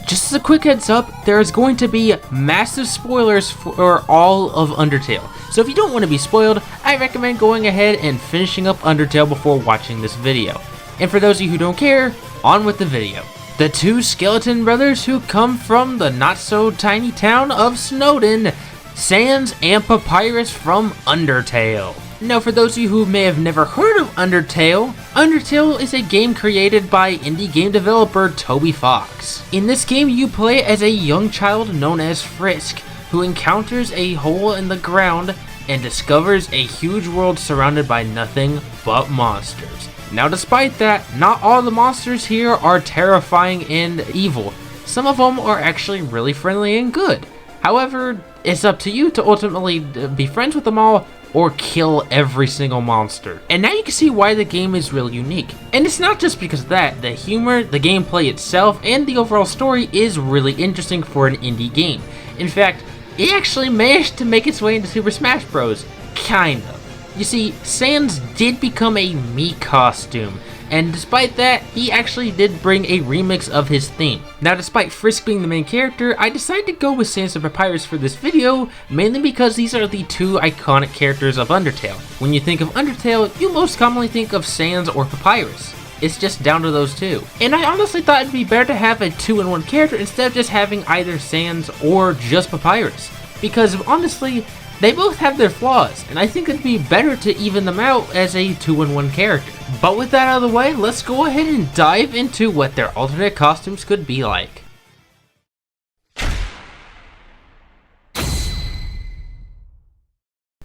Just as a quick heads up, there is going to be massive spoilers for all of Undertale. So if you don't want to be spoiled, I recommend going ahead and finishing up Undertale before watching this video. And for those of you who don't care, on with the video. The two skeleton brothers who come from the not so tiny town of Snowdin, Sans and Papyrus from Undertale. Now for those of you who may have never heard of Undertale, Undertale is a game created by indie game developer Toby Fox. In this game you play as a young child known as Frisk, who encounters a hole in the ground and discovers a huge world surrounded by nothing but monsters. Now despite that, not all the monsters here are terrifying and evil. Some of them are actually really friendly and good. However, it's up to you to ultimately be friends with them all or kill every single monster. And now you can see why the game is really unique. And it's not just because of that, the humor, the gameplay itself, and the overall story is really interesting for an indie game. In fact, it actually managed to make its way into Super Smash Bros. Kind of. You see, Sans did become a Mii costume, and despite that, he actually did bring a remix of his theme. Now despite Frisk being the main character, I decided to go with Sans and Papyrus for this video, mainly because these are the two iconic characters of Undertale. When you think of Undertale, you most commonly think of Sans or Papyrus. It's just down to those two. And I honestly thought it'd be better to have a 2-in-1 character instead of just having either Sans or just Papyrus. Because honestly, they both have their flaws, and I think it'd be better to even them out as a 2-in-1 character. But with that out of the way, let's go ahead and dive into what their alternate costumes could be like.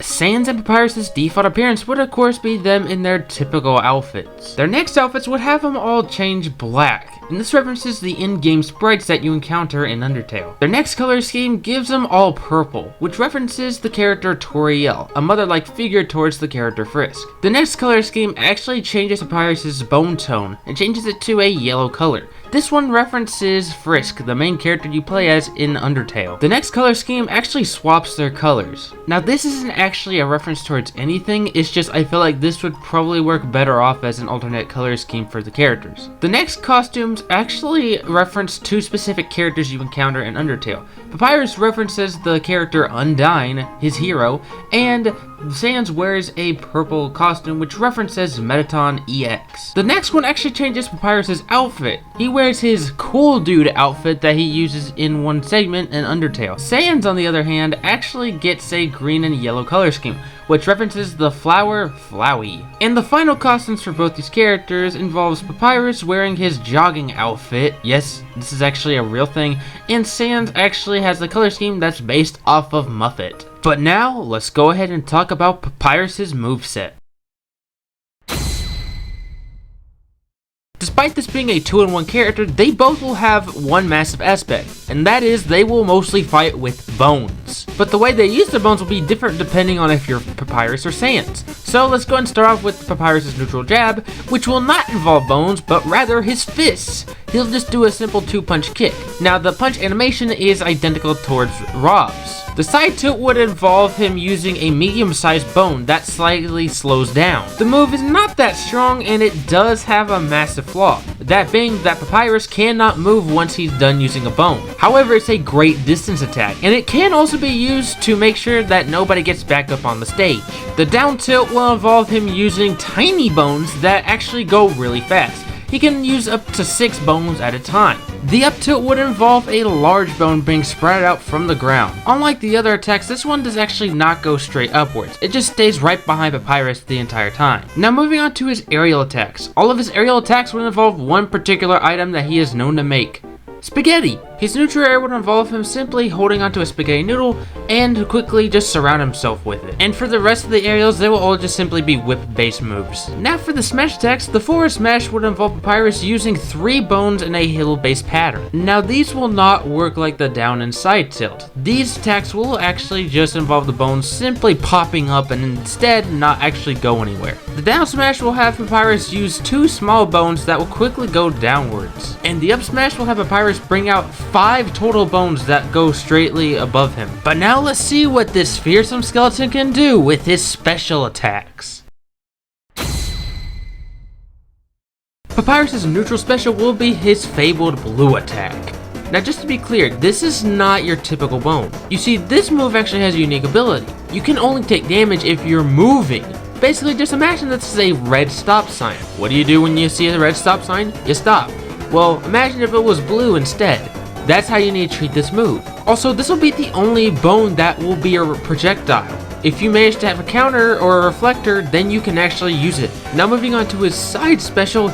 Sans and Papyrus' default appearance would of course be them in their typical outfits. Their next outfits would have them all change black, and this references the in-game sprites that you encounter in Undertale. Their next color scheme gives them all purple, which references the character Toriel, a mother-like figure towards the character Frisk. The next color scheme actually changes Papyrus' bone tone and changes it to a yellow color. This one references Frisk, the main character you play as in Undertale. The next color scheme actually swaps their colors. Now this isn't actually a reference towards anything, it's just I feel like this would probably work better off as an alternate color scheme for the characters. The next costumes actually reference two specific characters you encounter in Undertale. Papyrus references the character Undyne, his hero, and Sans wears a purple costume which references Metaton EX. The next one actually changes Papyrus' outfit. He wears his cool dude outfit that he uses in one segment in Undertale. Sans, on the other hand, actually gets a green and yellow color scheme, which references the flower Flowey. And the final costumes for both these characters involves Papyrus wearing his jogging outfit, yes, this is actually a real thing, and Sans actually has the color scheme that's based off of Muffet. But now, let's go ahead and talk about Papyrus' moveset. Despite this being a 2-in-1 character, they both will have one massive aspect, and that is they will mostly fight with bones. But the way they use their bones will be different depending on if you're Papyrus or Sans. So let's go ahead and start off with Papyrus' neutral jab, which will not involve bones, but rather his fists. He'll just do a simple 2-punch kick. Now the punch animation is identical towards Rob's. The side tilt would involve him using a medium-sized bone that slightly slows down. The move is not that strong and it does have a massive flaw, that being that Papyrus cannot move once he's done using a bone. However, it's a great distance attack, and it can also be used to make sure that nobody gets back up on the stage. The down tilt will involve him using tiny bones that actually go really fast. He can use up to 6 bones at a time. The up tilt would involve a large bone being spread out from the ground. Unlike the other attacks, this one does actually not go straight upwards. It just stays right behind Papyrus the entire time. Now moving on to his aerial attacks. All of his aerial attacks would involve one particular item that he is known to make: Spaghetti! His neutral air would involve him simply holding onto a spaghetti noodle and quickly just surround himself with it. And for the rest of the aerials, they will all just simply be whip-based moves. Now for the smash attacks, the forward smash would involve Papyrus using 3 bones in a hill-based pattern. Now these will not work like the down and side tilt. These attacks will actually just involve the bones simply popping up and instead not actually go anywhere. The down smash will have Papyrus use 2 small bones that will quickly go downwards. And the up smash will have Papyrus bring out 5 total bones that go straightly above him. But now let's see what this fearsome skeleton can do with his special attacks. Papyrus's neutral special will be his fabled blue attack. Now just to be clear, this is not your typical bone. You see, this move actually has a unique ability. You can only take damage if you're moving. Basically, just imagine this is a red stop sign. What do you do when you see a red stop sign? You stop. Well, imagine if it was blue instead. That's how you need to treat this move. Also, this will be the only bone that will be a projectile. If you manage to have a counter or a reflector, then you can actually use it. Now moving on to his side special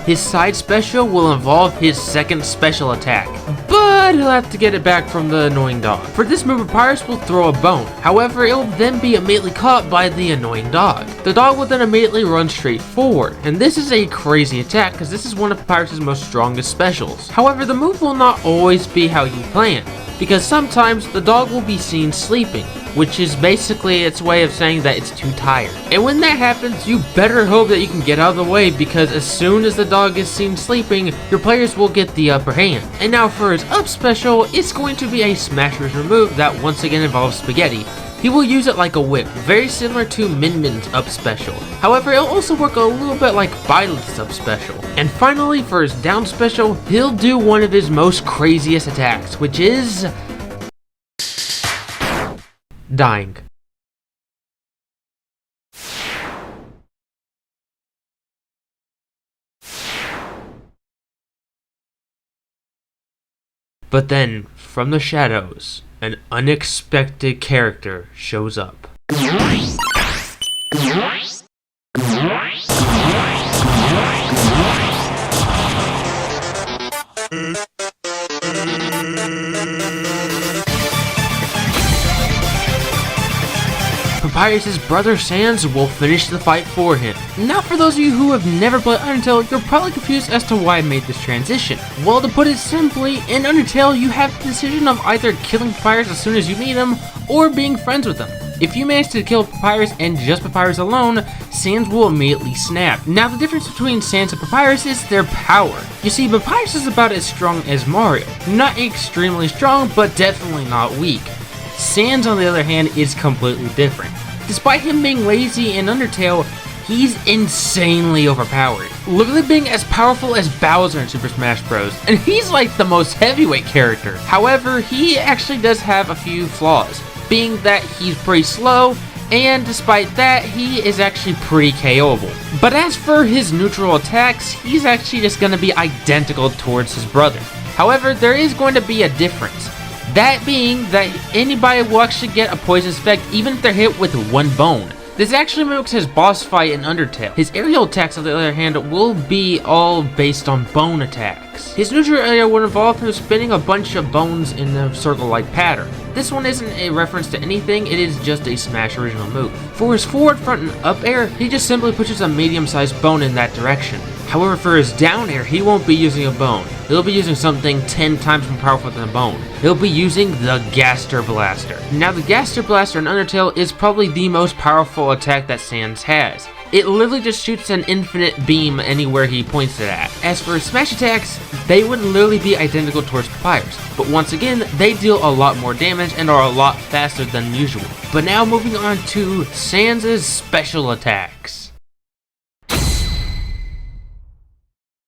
will involve his second special attack. But he'll have to get it back from the annoying dog. For this move, Papyrus will throw a bone. However, it will then be immediately caught by the annoying dog. The dog will then immediately run straight forward. And this is a crazy attack because this is one of Papyrus's most strongest specials. However, the move will not always be how you plan, because sometimes the dog will be seen sleeping, which is basically its way of saying that it's too tired. And when that happens, you better hope that you can get out of the way, because as soon as the dog is seen sleeping, your players will get the upper hand. And now for his up special, it's going to be a smash version move that once again involves spaghetti. He will use it like a whip, very similar to Min Min's up special. However, it'll also work a little bit like Violet's up special. And finally, for his down special, he'll do one of his most craziest attacks, which is dying. But then, from the shadows, an unexpected character shows up. Papyrus's brother Sans will finish the fight for him. Now for those of you who have never played Undertale, you're probably confused as to why I made this transition. Well, to put it simply, in Undertale you have the decision of either killing Papyrus as soon as you meet him, or being friends with him. If you manage to kill Papyrus and just Papyrus alone, Sans will immediately snap. Now the difference between Sans and Papyrus is their power. You see, Papyrus is about as strong as Mario. Not extremely strong, but definitely not weak. Sans, on the other hand, is completely different. Despite him being lazy in Undertale, he's insanely overpowered, literally being as powerful as Bowser in Super Smash Bros. And he's like the most heavyweight character. However, he actually does have a few flaws, being that he's pretty slow, and despite that, he is actually pretty KO'able. But as for his neutral attacks, he's actually just going to be identical towards his brother. However, there is going to be a difference. That being that anybody will actually get a poisonous effect even if they're hit with one bone. This actually mimics his boss fight in Undertale. His aerial attacks, on the other hand, will be all based on bone attacks. His neutral area would involve him spinning a bunch of bones in a circle-like pattern. This one isn't a reference to anything, it is just a Smash original move. For his forward, front, and up air, he just simply pushes a medium-sized bone in that direction. However, for his down air, he won't be using a bone. He'll be using something 10 times more powerful than a bone. He'll be using the Gaster Blaster. Now, the Gaster Blaster in Undertale is probably the most powerful attack that Sans has. It literally just shoots an infinite beam anywhere he points it at. As for his smash attacks, they would literally be identical towards Papyrus, but once again, they deal a lot more damage and are a lot faster than usual. But now moving on to Sans' special attacks.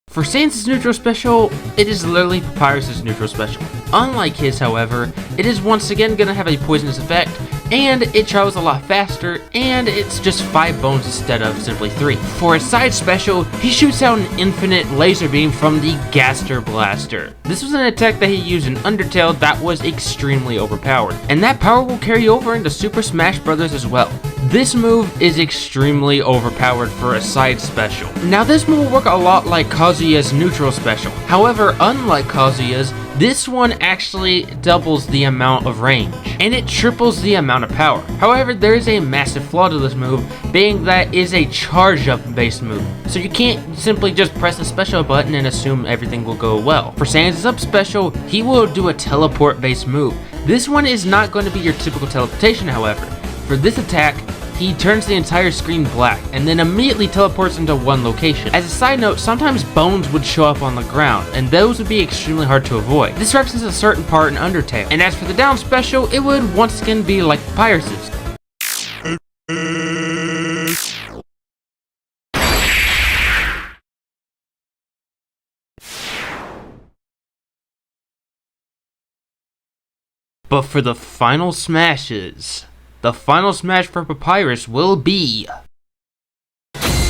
For Sans' neutral special, it is literally Papyrus' neutral special. Unlike his, however, it is once again going to have a poisonous effect, and it travels a lot faster, and it's just 5 bones instead of simply 3. For his side special, he shoots out an infinite laser beam from the Gaster Blaster. This was an attack that he used in Undertale that was extremely overpowered, and that power will carry over into Super Smash Bros. As well. This move is extremely overpowered for a side special. Now this move will work a lot like Kazuya's neutral special. However, unlike Kazuya's, This one actually doubles the amount of range, and it triples the amount of power. However, there is a massive flaw to this move, being that it is a charge up based move. So you can't simply just press a special button and assume everything will go well. For Sans' up special, he will do a teleport based move. This one is not going to be your typical teleportation, however. For this attack, he turns the entire screen black and then immediately teleports into one location. As a side note, sometimes bones would show up on the ground, and those would be extremely hard to avoid. This references a certain part in Undertale. And as for the down special, it would once again be like Papyrus's. But for the final smashes, the final smash for Papyrus will be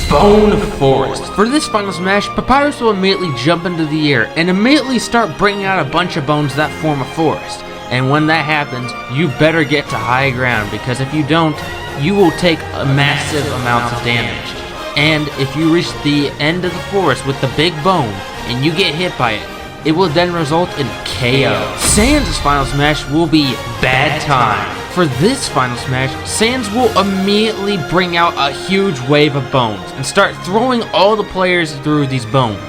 Bone Forest. For this final smash, Papyrus will immediately jump into the air and immediately start bringing out a bunch of bones that form a forest. And when that happens, you better get to high ground, because if you don't, you will take a massive amounts of damage. And if you reach the end of the forest with the big bone and you get hit by it, it will then result in KO. Sans' final smash will be Bad Time. For this final smash, Sans will immediately bring out a huge wave of bones and start throwing all the players through these bones.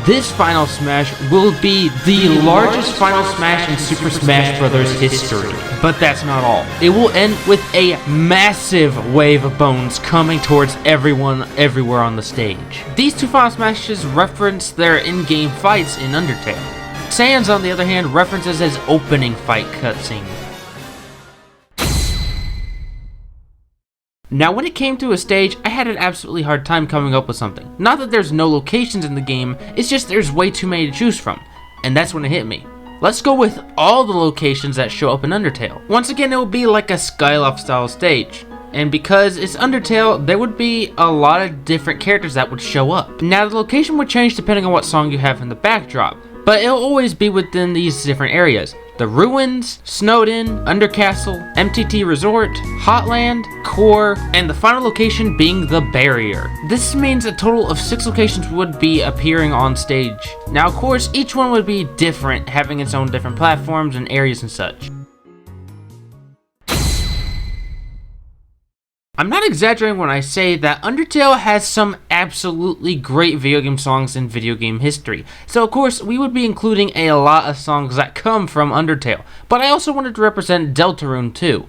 This final smash will be the largest final smash in Super Smash Bros. History. But that's not all. It will end with a massive wave of bones coming towards everyone everywhere on the stage. These two final smashes reference their in-game fights in Undertale. Sans, on the other hand, references his opening fight cutscene. Now, when it came to a stage, I had an absolutely hard time coming up with something. Not that there's no locations in the game, it's just there's way too many to choose from. And that's when it hit me. Let's go with all the locations that show up in Undertale. Once again, it will be like a Skyloft style stage. And because it's Undertale, there would be a lot of different characters that would show up. Now, the location would change depending on what song you have in the backdrop, but it'll always be within these different areas. The Ruins, Snowden, Undercastle, MTT Resort, Hotland, Core, and the final location being the Barrier. This means a total of 6 locations would be appearing on stage. Now, of course, each one would be different, having its own different platforms and areas and such. I'm not exaggerating when I say that Undertale has some absolutely great video game songs in video game history. So of course, we would be including a lot of songs that come from Undertale, but I also wanted to represent Deltarune too.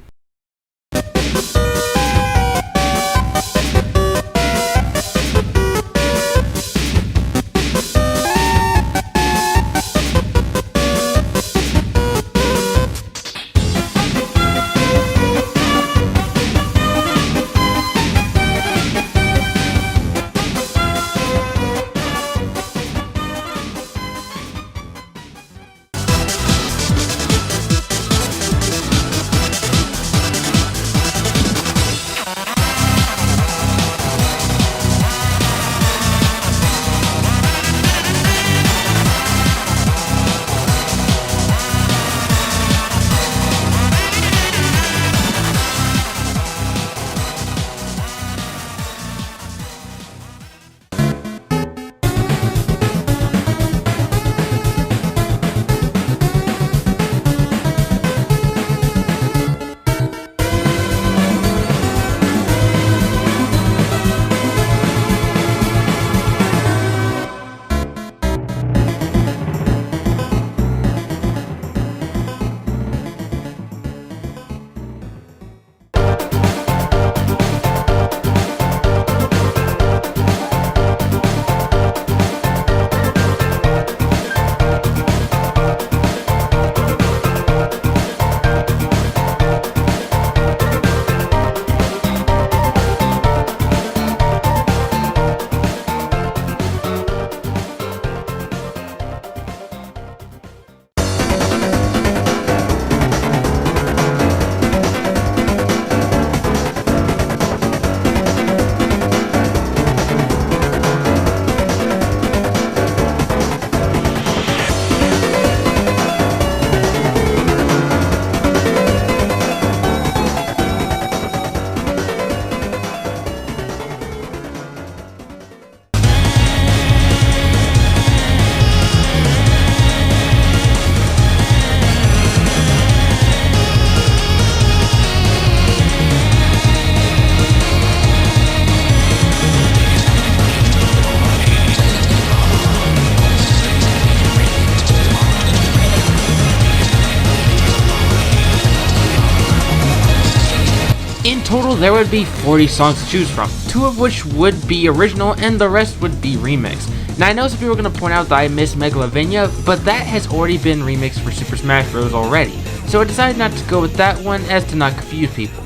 there would be 40 songs to choose from, 2 of which would be original and the rest would be remixed. Now I know some people are going to point out that I missed Megalovania, but that has already been remixed for Super Smash Bros. Already, so I decided not to go with that one as to not confuse people.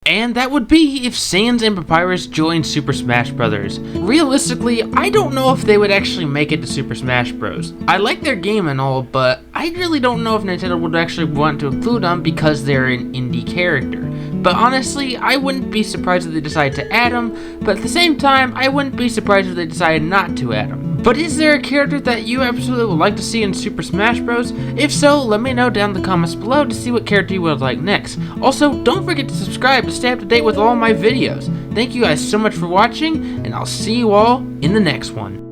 And that would be if Sans and Papyrus joined Super Smash Bros. Realistically, I don't know if they would actually make it to Super Smash Bros. I like their game and all, but I really don't know if Nintendo would actually want to include them because they're an indie character. But honestly, I wouldn't be surprised if they decide to add them, but at the same time, I wouldn't be surprised if they decided not to add them. But is there a character that you absolutely would like to see in Super Smash Bros? If so, let me know down in the comments below to see what character you would like next. Also, don't forget to subscribe to stay up to date with all my videos. Thank you guys so much for watching, and I'll see you all in the next one.